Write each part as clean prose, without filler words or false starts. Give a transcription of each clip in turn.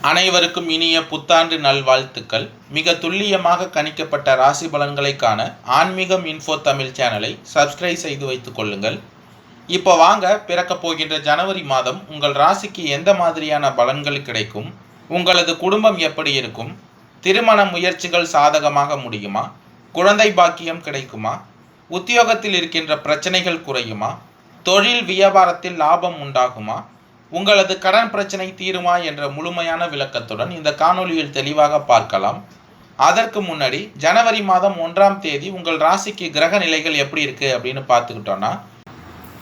அனைவருக்கும் இனிய புத்தாண்டு நல்வாழ்த்துக்கள். மிக துல்லியமாக கணிக்கப்பட்ட ராசி பலன்களை காண ஆன்மீகம் இன்ஃபோ தமிழ் சேனலை சப்ஸ்கிரைப் செய்து வைத்துக் கொள்ளுங்கள். இப்போ வாங்க, பிறக்க போகின்ற ஜனவரி மாதம் உங்கள் ராசிக்கு எந்த மாதிரியான பலன்கள் கிடைக்கும், உங்களது குடும்பம் எப்படி இருக்கும், திருமண முயற்சிகள் சாதகமாக முடியுமா, குழந்தை பாக்கியம் கிடைக்குமா, உத்தியோகத்தில் இருக்கின்ற பிரச்சனைகள் குறையுமா, தொழில் வியாபாரத்தில் லாபம் உண்டாகுமா, உங்களது கடன் பிரச்சனை தீருமா என்ற முழுமையான விளக்கத்துடன் இந்த காணொளியில் தெளிவாக பார்க்கலாம். அதற்கு முன்னாடி ஜனவரி மாதம் 1ஆம் தேதி உங்கள் ராசிக்கு கிரக நிலைகள் எப்படி இருக்குது அப்படின்னு பார்த்துக்கிட்டோன்னா,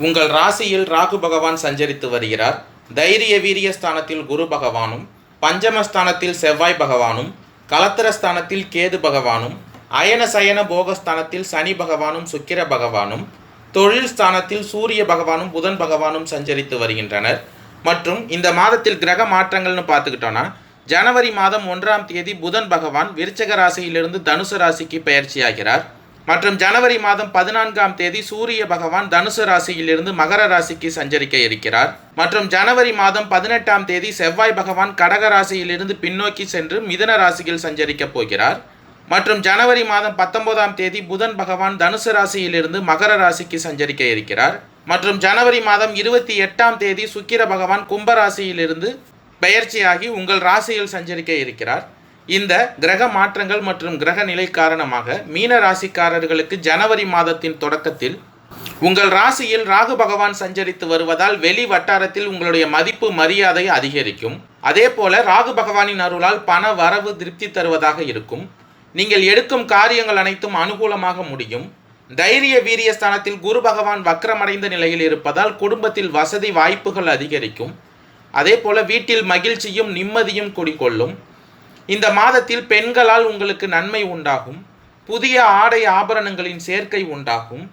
உங்கள் ராசியில் ராகு பகவான் சஞ்சரித்து வருகிறார். தைரிய வீரிய ஸ்தானத்தில் குரு பகவானும், பஞ்சமஸ்தானத்தில் செவ்வாய் பகவானும், கலத்திரஸ்தானத்தில் கேது பகவானும், அயன சயன போகஸ்தானத்தில் சனி பகவானும் சுக்கிர பகவானும், தொழில் ஸ்தானத்தில் சூரிய பகவானும் புதன் பகவானும் சஞ்சரித்து வருகின்றனர். மற்றும் இந்த மாதத்தில் கிரக மாற்றங்கள்னு பார்த்துக்கிட்டோன்னா, ஜனவரி மாதம் 1ஆம் தேதி புதன் பகவான் விருச்சிக ராசியிலிருந்து தனுசு ராசிக்கு பயிற்சியாகிறார். மற்றும் ஜனவரி மாதம் 14ஆம் தேதி சூரிய பகவான் தனுசு ராசியிலிருந்து மகர ராசிக்கு சஞ்சரிக்க இருக்கிறார். மற்றும் ஜனவரி மாதம் 18ஆம் தேதி செவ்வாய் பகவான் கடக ராசியிலிருந்து பின்னோக்கி சென்று மிதுன ராசியில் சஞ்சரிக்க போகிறார். மற்றும் ஜனவரி மாதம் 19ஆம் தேதி புதன் பகவான் தனுசு ராசியிலிருந்து மகர ராசிக்கு சஞ்சரிக்க இருக்கிறார். மற்றும் ஜனவரி மாதம் 28ஆம் தேதி சுக்கிர பகவான் கும்பராசியிலிருந்து பெயர்ச்சியாகி உங்கள் ராசியில் சஞ்சரிக்க இருக்கிறார். இந்த கிரக மாற்றங்கள் மற்றும் கிரக நிலை காரணமாக மீன ராசிக்காரர்களுக்கு ஜனவரி மாதத்தின் தொடக்கத்தில் உங்கள் ராசியில் ராகு பகவான் சஞ்சரித்து வருவதால் வெளி வட்டாரத்தில் உங்களுடைய மதிப்பு மரியாதை அதிகரிக்கும். அதே போல ராகு பகவானின் அருளால் பண வரவு திருப்தி தருவதாக இருக்கும். நீங்கள் எடுக்கும் காரியங்கள் அனைத்தும் அனுகூலமாக முடியும். தைரிய வீரிய ஸ்தானத்தில் குரு பகவான் வக்ரமடைந்த நிலையில் இருப்பதால் குடும்பத்தில் வசதி வாய்ப்புகள் அதிகரிக்கும். அதே போல வீட்டில் மகிழ்ச்சியும் நிம்மதியும் குடிகொள்ளும். இந்த மாதத்தில் பெண்களால் உங்களுக்கு நன்மை உண்டாகும். புதிய ஆடை ஆபரணங்களின் சேர்க்கை உண்டாகும்.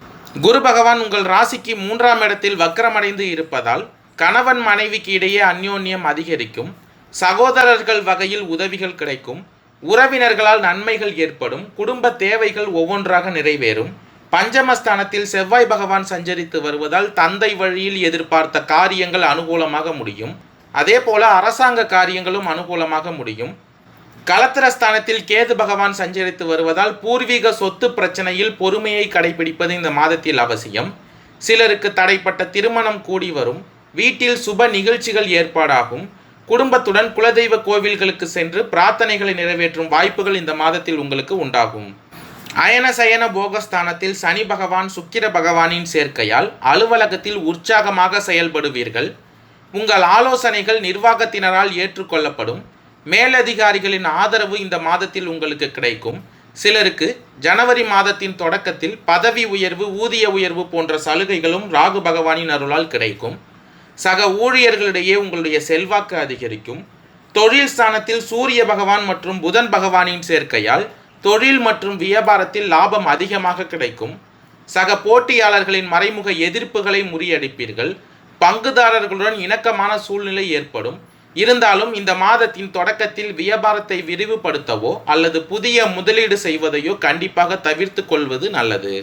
குரு பகவான் உங்கள் ராசிக்கு 3ஆம் இடத்தில் வக்ரமடைந்து இருப்பதால் கணவன் மனைவிக்கு இடையே அந்யோன்யம் அதிகரிக்கும். சகோதரர்கள் வகையில் உதவிகள் கிடைக்கும். உறவினர்களால் நன்மைகள் ஏற்படும். குடும்ப தேவைகள் ஒவ்வொன்றாக நிறைவேறும். பஞ்சமஸ்தானத்தில் செவ்வாய் பகவான் சஞ்சரித்து வருவதால் தந்தை வழியில் எதிர்பார்த்த காரியங்கள் அனுகூலமாக முடியும். அதே போல அரசாங்க காரியங்களும் அனுகூலமாக முடியும். கலத்திரஸ்தானத்தில் கேது பகவான் சஞ்சரித்து வருவதால் பூர்வீக சொத்து பிரச்சனையில் பொறுமையை கடைபிடிப்பது இந்த மாதத்தில் அவசியம். சிலருக்கு தடைப்பட்ட திருமணம் கூடி வரும். வீட்டில் சுப நிகழ்ச்சிகள் ஏற்பாடாகும். குடும்பத்துடன் குலதெய்வ கோவில்களுக்கு சென்று பிரார்த்தனைகளை நிறைவேற்றும் வாய்ப்புகள் இந்த மாதத்தில் உங்களுக்கு உண்டாகும். அயன சயன போகஸ்தானத்தில் சனி பகவான் சுக்கிர பகவானின் சேர்க்கையால் அலுவலகத்தில் உற்சாகமாக செயல்படுவீர்கள். உங்கள் ஆலோசனைகள் நிர்வாகத்தினரால் ஏற்றுக்கொள்ளப்படும். மேலதிகாரிகளின் ஆதரவு இந்த மாதத்தில் உங்களுக்கு கிடைக்கும். சிலருக்கு ஜனவரி மாதத்தின் தொடக்கத்தில் பதவி உயர்வு, ஊதிய உயர்வு போன்ற சலுகைகளும் ராகு பகவானின் அருளால் கிடைக்கும். சக ஊழியர்களிடையே உங்களுடைய செல்வாக்கு அதிகரிக்கும். தொழில் ஸ்தானத்தில் சூரிய பகவான் மற்றும் புதன் பகவானின் சேர்க்கையால் தொழில் மற்றும் வியாபாரத்தில் லாபம் அதிகமாக கிடைக்கும். சக போட்டியாளர்களின் மறைமுக எதிர்ப்புகளை முறியடிப்பீர்கள். பங்குதாரர்களுடன் இணக்கமான சூழ்நிலை ஏற்படும். இருந்தாலும் இந்த மாதத்தின் தொடக்கத்தில் வியாபாரத்தை விரிவுபடுத்தவோ அல்லது புதிய முதலீடு செய்வதையோ கண்டிப்பாக தவிர்த்து கொள்வது நல்லது.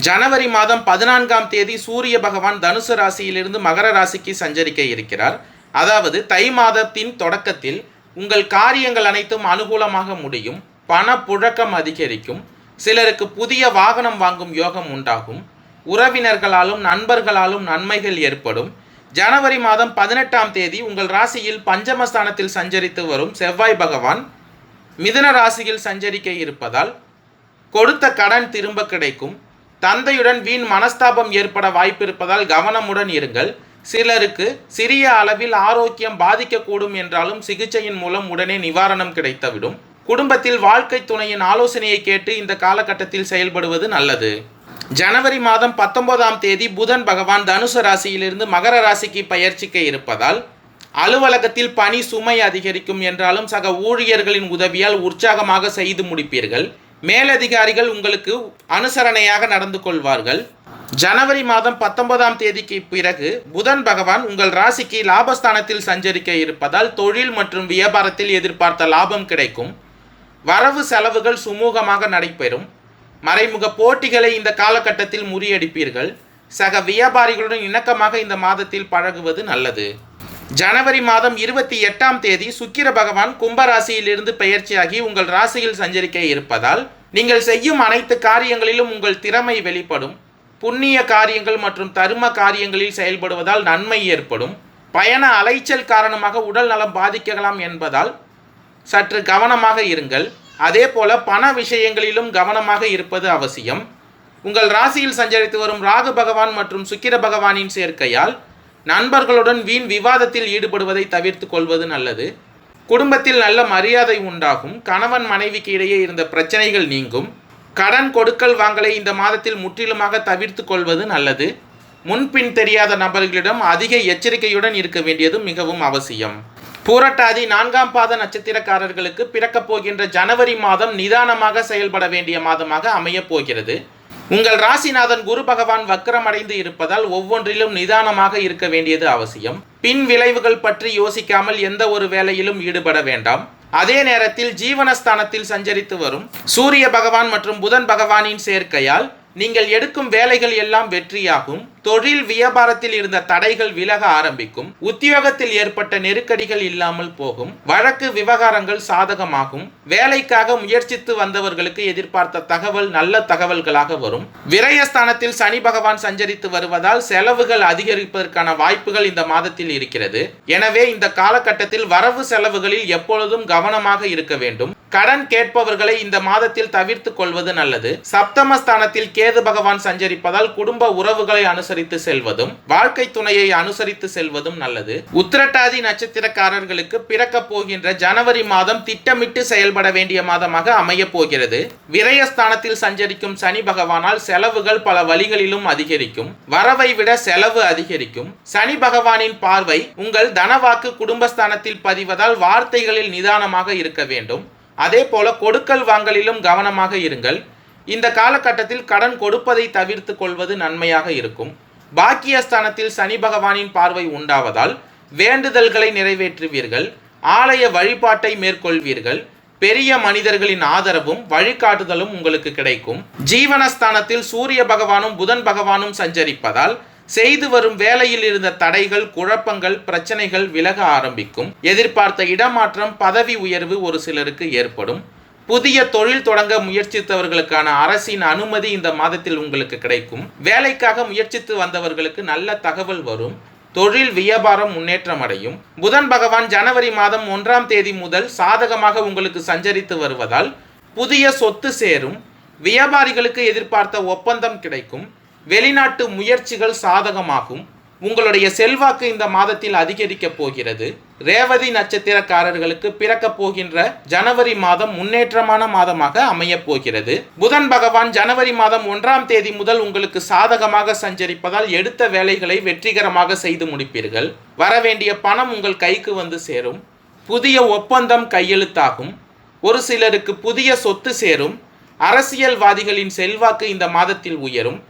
ஜனவரி மாதம் 14ஆம் தேதி சூரிய பகவான் தனுசு ராசியிலிருந்து மகர ராசிக்கு சஞ்சரிக்க இருக்கிறார். அதாவது தை மாதத்தின் தொடக்கத்தில் உங்கள் காரியங்கள் அனைத்தும் அனுகூலமாக முடியும். பண புழக்கம் அதிகரிக்கும். சிலருக்கு புதிய வாகனம் வாங்கும் யோகம் உண்டாகும். உறவினர்களாலும் நண்பர்களாலும் நன்மைகள் ஏற்படும். ஜனவரி மாதம் 18ஆம் தேதி உங்கள் ராசியில் பஞ்சமஸ்தானத்தில் சஞ்சரித்து வரும் செவ்வாய் பகவான் மிதுன ராசியில் சஞ்சரிக்க இருப்பதால் கொடுத்த கடன் திரும்ப கிடைக்கும். தந்தையுடன் வீண் மனஸ்தாபம் ஏற்பட வாய்ப்பு இருப்பதால் கவனமுடன் இருங்கள். சிலருக்கு சிறிய அளவில் ஆரோக்கியம் பாதிக்கக்கூடும் என்றாலும் சிகிச்சையின் மூலம் உடனே நிவாரணம் கிடைத்துவிடும். குடும்பத்தில் வாழ்க்கை துணையின் ஆலோசனையை கேட்டு இந்த காலகட்டத்தில் செயல்படுவது நல்லது. ஜனவரி மாதம் 19ஆம் தேதி புதன் பகவான் தனுசு ராசியிலிருந்து மகர ராசிக்கு பயிற்சிக்க இருப்பதால் அலுவலகத்தில் பணி சுமை அதிகரிக்கும் என்றாலும் சக ஊழியர்களின் உதவியால் உற்சாகமாக செய்து முடிப்பீர்கள். மேலதிகாரிகள் உங்களுக்கு அனுசரணையாக நடந்து கொள்வார்கள். ஜனவரி மாதம் 19ஆம் தேதிக்கு பிறகு புதன் பகவான் உங்கள் ராசிக்கு லாபஸ்தானத்தில் சஞ்சரிக்க இருப்பதால் தொழில் மற்றும் வியாபாரத்தில் எதிர்பார்த்த லாபம் கிடைக்கும். வரவு செலவுகள் சுமூகமாக நடைபெறும். மறைமுக போட்டிகளை இந்த காலகட்டத்தில் முறியடிப்பீர்கள். சக வியாபாரிகளுடன் இணக்கமாக இந்த மாதத்தில் பழகுவது நல்லது. ஜனவரி மாதம் 28ஆம் தேதி சுக்கிர பகவான் கும்பராசியிலிருந்து பெயர்ச்சியாகி உங்கள் ராசியில் சஞ்சரிக்க இருப்பதால் நீங்கள் செய்யும் அனைத்து காரியங்களிலும் உங்கள் திறமை வெளிப்படும். புண்ணிய காரியங்கள் மற்றும் தர்ம காரியங்களில் செயல்படுவதால் நன்மை ஏற்படும். பயண அலைச்சல் காரணமாக உடல் நலம் பாதிக்கலாம் என்பதால் சற்று கவனமாக இருங்கள். அதே போல பண விஷயங்களிலும் கவனமாக இருப்பது அவசியம். உங்கள் ராசியில் சஞ்சரித்து வரும் ராகு பகவான் மற்றும் சுக்கிர பகவானின் சேர்க்கையால் நண்பர்களுடன் வீண் விவாதத்தில் ஈடுபடுவதை தவிர்த்து கொள்வது நல்லது. குடும்பத்தில் நல்ல மரியாதை உண்டாகும். கணவன் மனைவிக்கு இடையே இருந்த பிரச்சனைகள் நீங்கும். கடன் கொடுக்கல் வாங்கலை இந்த மாதத்தில் முற்றிலுமாக தவிர்த்து கொள்வது நல்லது. முன்பின் தெரியாத நபர்களிடம் அதிக எச்சரிக்கையுடன் இருக்க வேண்டியது மிகவும் அவசியம். பூரட்டாதி 4ஆம் பாத நட்சத்திரக்காரர்களுக்கு பிறக்கப் போகின்ற ஜனவரி மாதம் நிதானமாக செயல்பட வேண்டிய மாதமாக அமையப் போகிறது. உங்கள் ராசிநாதன் குரு பகவான் வக்ரமடைந்து இருப்பதால் ஒவ்வொன்றிலும் நிதானமாக இருக்க வேண்டியது அவசியம். பின் விளைவுகள் பற்றி யோசிக்காமல் எந்த ஒரு வேலையிலும் ஈடுபட வேண்டாம். அதே நேரத்தில் ஜீவனஸ்தானத்தில் சஞ்சரித்து வரும் சூரிய பகவான் மற்றும் புதன் பகவானின் சேர்க்கையால் நீங்கள் எடுக்கும் வேலைகள் எல்லாம் வெற்றியாகும். தொழில் வியாபாரத்தில் இருந்த தடைகள் விலக ஆரம்பிக்கும். உத்தியோகத்தில் ஏற்பட்ட நெருக்கடிகள் இல்லாமல் போகும். வழக்கு விவகாரங்கள் சாதகமாகும். வேலைக்காக முயற்சித்து வந்தவர்களுக்கு எதிர்பார்த்த தகவல் நல்ல தகவல்களாக வரும். விரயஸ்தானத்தில் சனி பகவான் சஞ்சரித்து வருவதால் செலவுகள் அதிகரிப்பதற்கான வாய்ப்புகள் இந்த மாதத்தில் இருக்கிறது. எனவே இந்த காலகட்டத்தில் வரவு செலவுகளில் எப்பொழுதும் கவனமாக இருக்க வேண்டும். கடன் கேட்பவர்களை இந்த மாதத்தில் தவிர்த்து கொள்வது நல்லது. சப்தமஸ்தானத்தில் கேது பகவான் சஞ்சரிப்பதால் குடும்ப உறவுகளை அனுசரித்து செல்வதும் வாழ்க்கை துணையை அனுசரித்து செல்வதும் நல்லது. உத்திரட்டாதி நட்சத்திரக்காரர்களுக்கு பிறக்க போகின்ற ஜனவரி மாதம் திட்டமிட்டு செயல்பட வேண்டிய மாதமாக அமைய போகிறது. விரயஸ்தானத்தில் சஞ்சரிக்கும் சனி பகவானால் செலவுகள் பல வழிகளிலும் அதிகரிக்கும். வரவை விட செலவு அதிகரிக்கும். சனி பகவானின் பார்வை உங்கள் தனவாக்கு குடும்பஸ்தானத்தில் பதிவதால் வார்த்தைகளில் நிதானமாக இருக்க வேண்டும். அதே போல கொடுக்கல் வாங்கலிலும் கவனமாக இருங்கள். இந்த காலகட்டத்தில் கடன் கொடுப்பதை தவிர்த்து கொள்வது நன்மையாக இருக்கும். பாக்கியஸ்தானத்தில் சனி பகவானின் பார்வை உண்டாவதால் வேண்டுதல்களை நிறைவேற்றுவீர்கள். ஆலய வழிபாட்டை மேற்கொள்வீர்கள். பெரிய மனிதர்களின் ஆதரவும் வழிகாட்டுதலும் உங்களுக்கு கிடைக்கும். ஜீவனஸ்தானத்தில் சூரிய பகவானும் புதன் பகவானும் சஞ்சரிப்பதால் செய்து வரும் வேலையில் இருந்த தடைகள், குழப்பங்கள், பிரச்சனைகள் விலக ஆரம்பிக்கும். எதிர்பார்த்த இடமாற்றம், பதவி உயர்வு ஒரு சிலருக்கு ஏற்படும். புதிய தொழில் தொடங்க முயற்சித்தவர்களுக்கான அரசின் அனுமதி இந்த மாதத்தில் உங்களுக்கு கிடைக்கும். வேலைக்காக முயற்சித்து வந்தவர்களுக்கு நல்ல தகவல் வரும். தொழில் வியாபாரம் முன்னேற்றம் அடையும். புதன் பகவான் ஜனவரி மாதம் 1ஆம் தேதி முதல் சாதகமாக உங்களுக்கு சஞ்சரித்து வருவதால் புதிய சொத்து சேரும். வியாபாரிகளுக்கு எதிர்பார்த்த ஒப்பந்தம் கிடைக்கும். வெளிநாட்டு முயற்சிகள் சாதகமாகும். உங்களுடைய செல்வாக்கு இந்த மாதத்தில் அதிகரிக்க போகிறது. ரேவதி நட்சத்திரக்காரர்களுக்கு பிறக்க போகின்ற ஜனவரி மாதம் முன்னேற்றமான மாதமாக அமைய போகிறது. புதன் பகவான் ஜனவரி மாதம் 1ஆம் தேதி முதல் உங்களுக்கு சாதகமாக சஞ்சரிப்பதால் எடுத்த வேலைகளை வெற்றிகரமாக செய்து முடிப்பீர்கள். வரவேண்டிய பணம் உங்கள் கைக்கு வந்து சேரும். புதிய ஒப்பந்தம் கையெழுத்தாகும். ஒரு சிலருக்கு புதிய சொத்து சேரும். அரசியல்வாதிகளின் செல்வாக்கு இந்த மாதத்தில் உயரும்.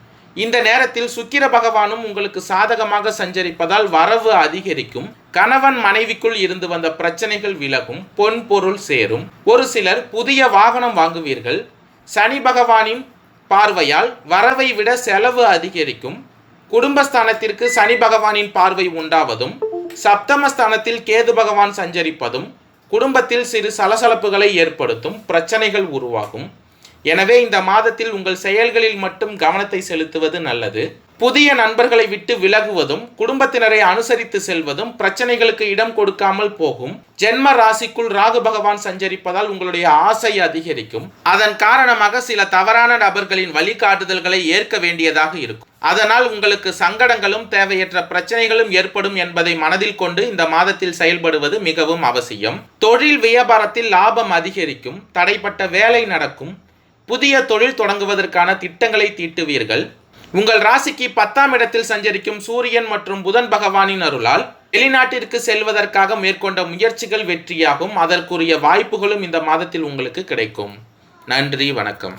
இந்த நேரத்தில் சுக்கிர பகவானும் உங்களுக்கு சாதகமாக சஞ்சரிப்பதால் வரவு அதிகரிக்கும். கணவன் மனைவிக்குள் இருந்து வந்த பிரச்சனைகள் விலகும். பொன் பொருள் சேரும். ஒரு சிலர் புதிய வாகனம் வாங்குவீர்கள். சனி பகவானின் பார்வையால் வரவை விட செலவு அதிகரிக்கும். குடும்பஸ்தானத்திற்கு சனி பகவானின் பார்வை உண்டாவதும் சப்தமஸ்தானத்தில் கேது பகவான் சஞ்சரிப்பதும் குடும்பத்தில் சிறு சலசலப்புகளை ஏற்படுத்தும். பிரச்சனைகள் உருவாகும். எனவே இந்த மாதத்தில் உங்கள் செயல்களில் மட்டும் கவனத்தை செலுத்துவது நல்லது. புதிய நண்பர்களை விட்டு விலகுவதும் குடும்பத்தினரை அனுசரித்து செல்வதும் பிரச்சனைகளுக்கு இடம் கொடுக்காமல் போகும். ஜென்ம ராசிக்குள் ராகு பகவான் சஞ்சரிப்பதால் உங்களுடைய ஆசை அதிகரிக்கும். அதன் காரணமாக சில தவறான நபர்களின் வழிகாட்டுதல்களை ஏற்க வேண்டியதாக இருக்கும். அதனால் உங்களுக்கு சங்கடங்களும் தேவையற்ற பிரச்சனைகளும் ஏற்படும் என்பதை மனதில் கொண்டு இந்த மாதத்தில் செயல்படுவது மிகவும் அவசியம். தொழில் வியாபாரத்தில் லாபம் அதிகரிக்கும். தடைப்பட்ட வேலை நடக்கும். புதிய தொழில் தொடங்குவதற்கான திட்டங்களை தீட்டுவீர்கள். உங்கள் ராசிக்கு 10ஆம் இடத்தில் சஞ்சரிக்கும் சூரியன் மற்றும் புதன் பகவானின் அருளால் வெளிநாட்டிற்கு செல்வதற்காக மேற்கொண்ட முயற்சிகள் வெற்றியாகும். அதற்குரிய வாய்ப்புகளும் இந்த மாதத்தில் உங்களுக்கு கிடைக்கும். நன்றி, வணக்கம்.